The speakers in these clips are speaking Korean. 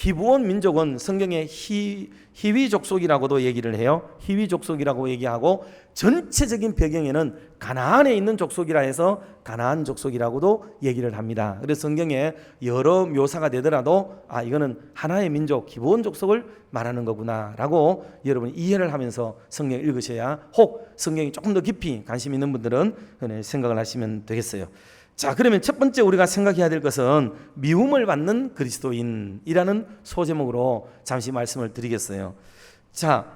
기브온 민족은 성경에 히위 족속이라고도 얘기를 해요. 히위 족속이라고 얘기하고 전체적인 배경에는 가나안에 있는 족속이라 해서 가나안 족속이라고도 얘기를 합니다. 그래서 성경에 여러 묘사가 되더라도 이거는 하나의 민족 기브온 족속을 말하는 거구나라고 여러분 이해를 하면서 성경을 읽으셔야 혹 성경이 조금 더 깊이 관심 있는 분들은 생각을 하시면 되겠어요. 자, 그러면 첫 번째 우리가 생각해야 될 것은 미움을 받는 그리스도인이라는 소제목으로 잠시 말씀을 드리겠어요. 자,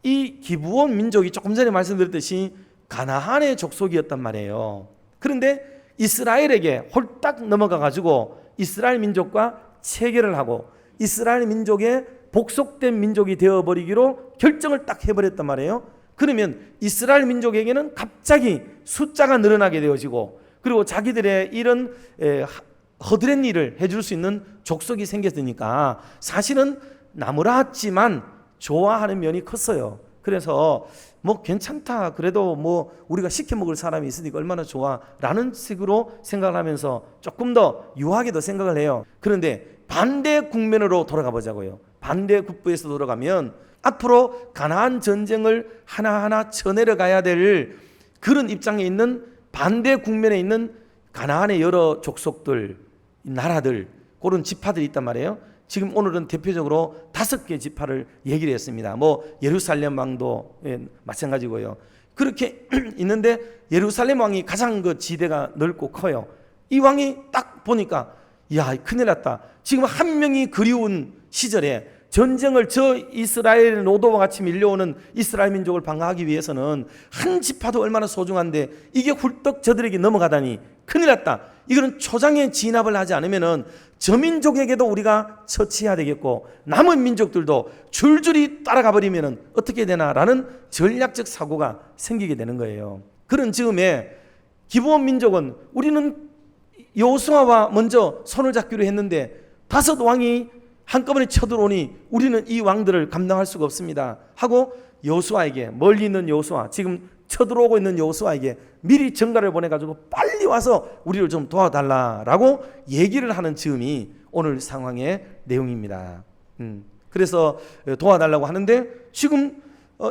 이 기브온 민족이 조금 전에 말씀드렸듯이 가나안의 족속이었단 말이에요. 그런데 이스라엘에게 홀딱 넘어가 가지고 이스라엘 민족과 체결을 하고 이스라엘 민족의 복속된 민족이 되어버리기로 결정을 딱 해버렸단 말이에요. 그러면 이스라엘 민족에게는 갑자기 숫자가 늘어나게 되어지고 그리고 자기들의 이런 허드렛 일을 해줄 수 있는 족속이 생겼으니까 사실은 나무랐지만 좋아하는 면이 컸어요. 그래서 뭐 괜찮다, 그래도 뭐 우리가 시켜 먹을 사람이 있으니까 얼마나 좋아 라는 식으로 생각을 하면서 조금 더 유하게도 생각을 해요. 그런데 반대 국면으로 돌아가 보자고요. 반대 국부에서 돌아가면 앞으로 가나안 전쟁을 하나하나 쳐내려가야 될 그런 입장에 있는 반대 국면에 있는 가나안의 여러 족속들, 나라들, 그런 지파들이 있단 말이에요. 지금 오늘은 대표적으로 5개 지파를 얘기를 했습니다. 뭐 예루살렘 왕도 마찬가지고요. 그렇게 있는데 예루살렘 왕이 가장 그 지대가 넓고 커요. 이 왕이 딱 보니까 야, 큰일 났다. 지금 한 명이 그리운 시절에 전쟁을 저 이스라엘 노도와 같이 밀려오는 이스라엘 민족을 방어하기 위해서는 한 지파도 얼마나 소중한데 이게 훌떡 저들에게 넘어가다니 큰일 났다. 이거는 초장에 진압을 하지 않으면은 저 민족에게도 우리가 처치해야 되겠고 남은 민족들도 줄줄이 따라가 버리면은 어떻게 되나라는 전략적 사고가 생기게 되는 거예요. 그런 즈음에 기브온 민족은 우리는 여호수아와 먼저 손을 잡기로 했는데 5 왕이 한꺼번에 쳐들어오니 우리는 이 왕들을 감당할 수가 없습니다 하고 여호수아에게, 멀리 있는 여호수아, 지금 쳐들어오고 있는 여호수아에게 미리 전가를 보내가지고 빨리 와서 우리를 좀 도와달라라고 얘기를 하는 즈음이 오늘 상황의 내용입니다. 그래서 도와달라고 하는데 지금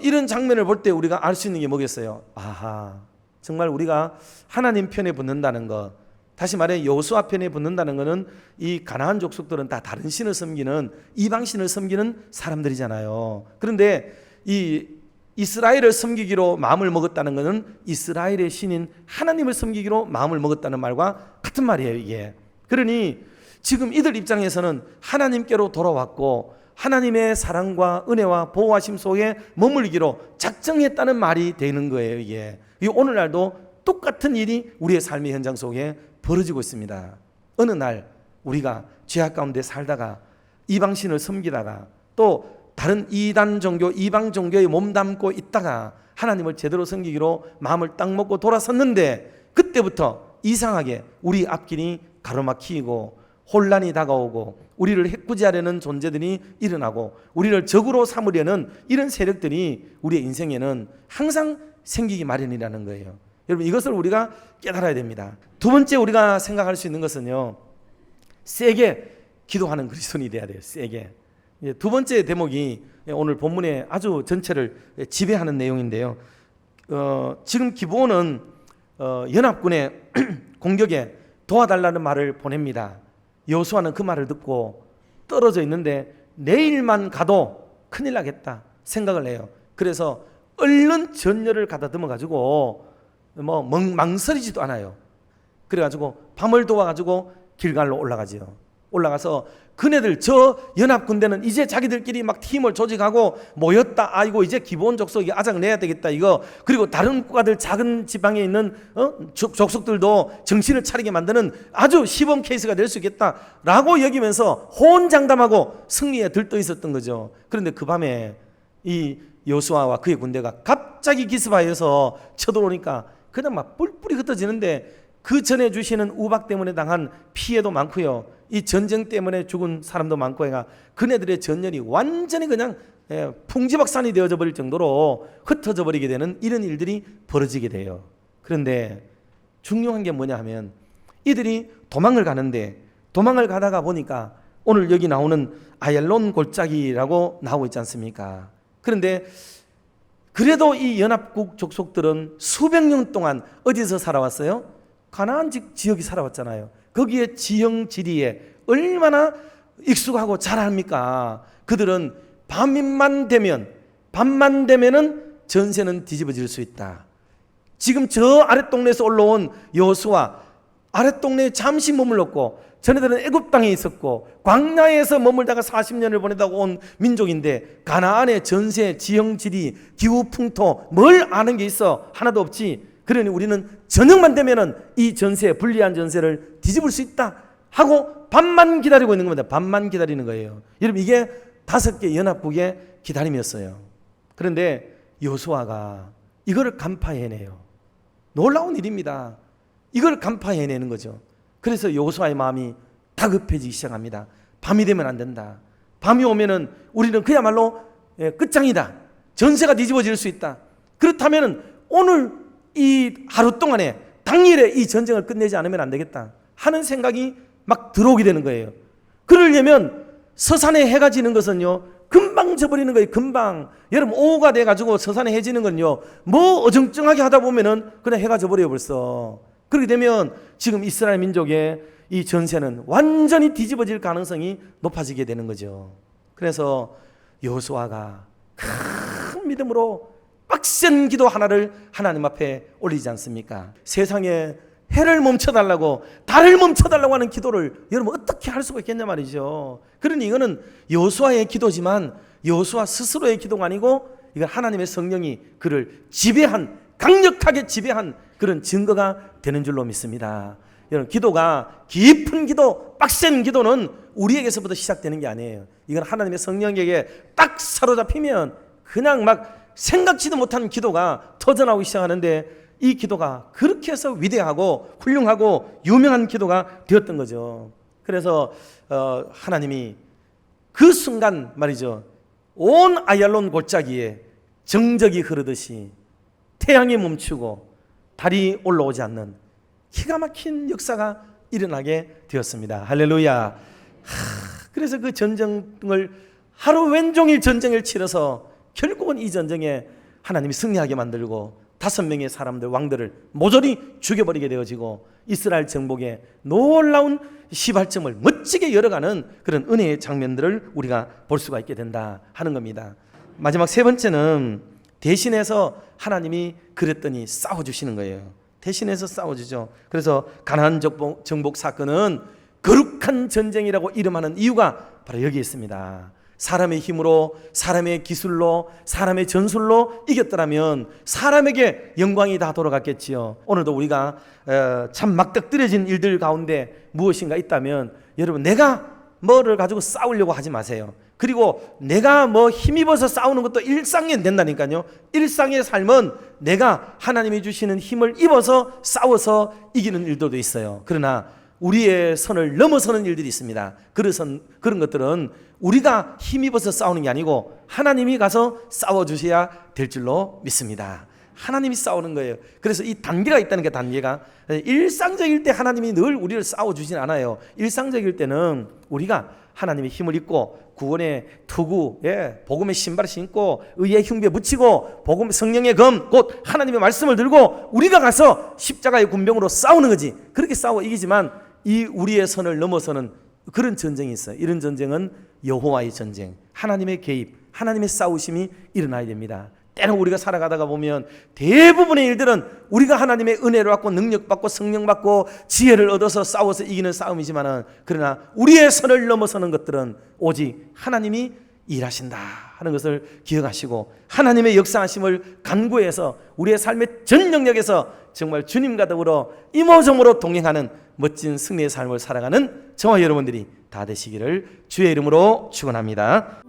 이런 장면을 볼 때 우리가 알 수 있는 게 뭐겠어요? 아하, 정말 우리가 하나님 편에 붙는다는 것, 다시 말해 여호수아 편에 붙는다는 것은 이 가나안 족속들은 다 다른 신을 섬기는 이방 신을 섬기는 사람들이잖아요. 그런데 이 이스라엘을 섬기기로 마음을 먹었다는 것은 이스라엘의 신인 하나님을 섬기기로 마음을 먹었다는 말과 같은 말이에요, 이게. 그러니 지금 이들 입장에서는 하나님께로 돌아왔고 하나님의 사랑과 은혜와 보호하심 속에 머물기로 작정했다는 말이 되는 거예요, 이게. 오늘날도 똑같은 일이 우리의 삶의 현장 속에 벌어지고 있습니다. 어느 날 우리가 죄악 가운데 살다가 이방신을 섬기다가 또 다른 이단 종교, 이방 종교에 몸담고 있다가 하나님을 제대로 섬기기로 마음을 딱 먹고 돌아섰는데 그때부터 이상하게 우리 앞길이 가로막히고 혼란이 다가오고 우리를 해꾸지하려는 존재들이 일어나고 우리를 적으로 삼으려는 이런 세력들이 우리의 인생에는 항상 생기기 마련이라는 거예요. 여러분, 이것을 우리가 깨달아야 됩니다. 두 번째 우리가 생각할 수 있는 것은요, 세게 기도하는 그리스도인이 돼야 돼요. 세게. 두 번째 대목이 오늘 본문의 아주 전체를 지배하는 내용인데요. 지금 기브온은 연합군의 공격에 도와달라는 말을 보냅니다. 여호수아는 그 말을 듣고 떨어져 있는데 내일만 가도 큰일 나겠다 생각을 해요. 그래서 얼른 전열을 가다듬어 가지고 뭐 망설이지도 않아요. 그래가지고 밤을 도와가지고 길갈로 올라가지요. 올라가서 그네들 저 연합군대는 이제 자기들끼리 막 팀을 조직하고 모였다. 아이고 이제 기브온 족속이 아작내야 되겠다 이거. 그리고 다른 국가들 작은 지방에 있는 족속들도 정신을 차리게 만드는 아주 시범 케이스가 될 수 있겠다라고 여기면서 호언장담하고 승리에 들떠 있었던 거죠. 그런데 그 밤에 이 여호수아와 그의 군대가 갑자기 기습하여서 쳐들어오니까 그냥 막 뿔뿔이 흩어지는데 그 전에 주시는 우박 때문에 당한 피해도 많고요. 이 전쟁 때문에 죽은 사람도 많고 해가 그네들의 전열이 완전히 그냥 풍지박산이 되어져 버릴 정도로 흩어져 버리게 되는 이런 일들이 벌어지게 돼요. 그런데 중요한 게 뭐냐 하면 이들이 도망을 가는데 도망을 가다가 보니까 오늘 여기 나오는 아얄론 골짜기라고 나오고 있지 않습니까? 그런데 그래도 이 연합국 족속들은 수백 년 동안 어디서 살아왔어요? 가나안 지역이 살아왔잖아요. 거기에 지형 지리에 얼마나 익숙하고 잘 압니까? 그들은 밤만 되면은 전세는 뒤집어질 수 있다. 지금 저 아랫동네에서 올라온 여호수아, 아랫동네에 잠시 머물렀고 전에들은 애굽 땅에 있었고 광야에서 머물다가 40년을 보내다가 온 민족인데 가나안의 전세, 지형 지리, 기후 풍토 뭘 아는 게 있어? 하나도 없지. 그러니 우리는 저녁만 되면은 이 전세, 불리한 전세를 뒤집을 수 있다 하고 밤만 기다리고 있는 겁니다. 밤만 기다리는 거예요. 여러분, 이게 5개 연합국의 기다림이었어요. 그런데 여호수아가 이거를 간파해내요. 놀라운 일입니다. 이걸 간파해내는 거죠. 그래서 여호수아의 마음이 다급해지기 시작합니다. 밤이 되면 안 된다. 밤이 오면은 우리는 그야말로 끝장이다. 전세가 뒤집어질 수 있다. 그렇다면 오늘 이 하루 동안에 당일에 이 전쟁을 끝내지 않으면 안 되겠다 하는 생각이 막 들어오게 되는 거예요. 그러려면 서산에 해가 지는 것은요 금방 져버리는 거예요. 금방. 여러분, 오후가 돼가지고 서산에 해 지는 건요 뭐 어정쩡하게 하다 보면은 그냥 해가 져버려요 벌써. 그렇게 되면 지금 이스라엘 민족의 이 전세는 완전히 뒤집어질 가능성이 높아지게 되는 거죠. 그래서 여호수아가 큰 믿음으로 빡센 기도 하나를 하나님 앞에 올리지 않습니까? 세상에 해를 멈춰달라고, 달을 멈춰달라고 하는 기도를 여러분 어떻게 할 수가 있겠냐 말이죠. 그러니 이거는 여호수아의 기도지만 여호수아 스스로의 기도가 아니고 이건 하나님의 성령이 그를 지배한, 강력하게 지배한 그런 증거가 되는 줄로 믿습니다. 여러분, 기도가 깊은 기도, 빡센 기도는 우리에게서부터 시작되는 게 아니에요. 이건 하나님의 성령에게 딱 사로잡히면 그냥 막 생각지도 못한 기도가 터져나오기 시작하는데 이 기도가 그렇게 해서 위대하고 훌륭하고 유명한 기도가 되었던 거죠. 그래서 하나님이 그 순간 말이죠, 온 아얄론 골짜기에 정적이 흐르듯이 태양이 멈추고 달이 올라오지 않는 기가 막힌 역사가 일어나게 되었습니다. 할렐루야. 그래서 그 전쟁을 하루 왼종일 전쟁을 치러서 결국은 이 전쟁에 하나님이 승리하게 만들고 5명의 사람들, 왕들을 모조리 죽여버리게 되어지고 이스라엘 정복의 놀라운 시발점을 멋지게 열어가는 그런 은혜의 장면들을 우리가 볼 수가 있게 된다 하는 겁니다. 마지막 3번째는 대신해서 하나님이 그랬더니 싸워주시는 거예요. 대신해서 싸워주죠. 그래서 가나안 정복 사건은 거룩한 전쟁이라고 이름하는 이유가 바로 여기 있습니다. 사람의 힘으로, 사람의 기술로, 사람의 전술로 이겼더라면 사람에게 영광이 다 돌아갔겠지요. 오늘도 우리가 참 막덕떨어진 일들 가운데 무엇인가 있다면 여러분, 내가 뭐를 가지고 싸우려고 하지 마세요. 그리고 내가 뭐 힘입어서 싸우는 것도 일상이 안 된다니까요. 일상의 삶은 내가 하나님이 주시는 힘을 입어서 싸워서 이기는 일들도 있어요. 그러나 우리의 선을 넘어서는 일들이 있습니다. 그런 것들은 우리가 힘입어서 싸우는 게 아니고 하나님이 가서 싸워주셔야 될 줄로 믿습니다. 하나님이 싸우는 거예요. 그래서 이 단계가 있다는 게, 단계가 일상적일 때 하나님이 늘 우리를 싸워주진 않아요. 일상적일 때는 우리가 하나님의 힘을 입고 구원의 투구, 복음의 신발을 신고 의의 흉배 붙이고 복음 성령의 검, 곧 하나님의 말씀을 들고 우리가 가서 십자가의 군병으로 싸우는 거지. 그렇게 싸워 이기지만 이 우리의 선을 넘어서는 그런 전쟁이 있어요. 이런 전쟁은 여호와의 전쟁, 하나님의 개입, 하나님의 싸우심이 일어나야 됩니다. 때로 우리가 살아가다가 보면 대부분의 일들은 우리가 하나님의 은혜를 받고 능력 받고 성령 받고 지혜를 얻어서 싸워서 이기는 싸움이지만은, 그러나 우리의 선을 넘어서는 것들은 오직 하나님이 일하신다 하는 것을 기억하시고 하나님의 역사하심을 간구해서 우리의 삶의 전 영역에서 정말 주님과 더불어 이모저모로 동행하는 멋진 승리의 삶을 살아가는 저와 여러분들이 다 되시기를 주의 이름으로 축원합니다.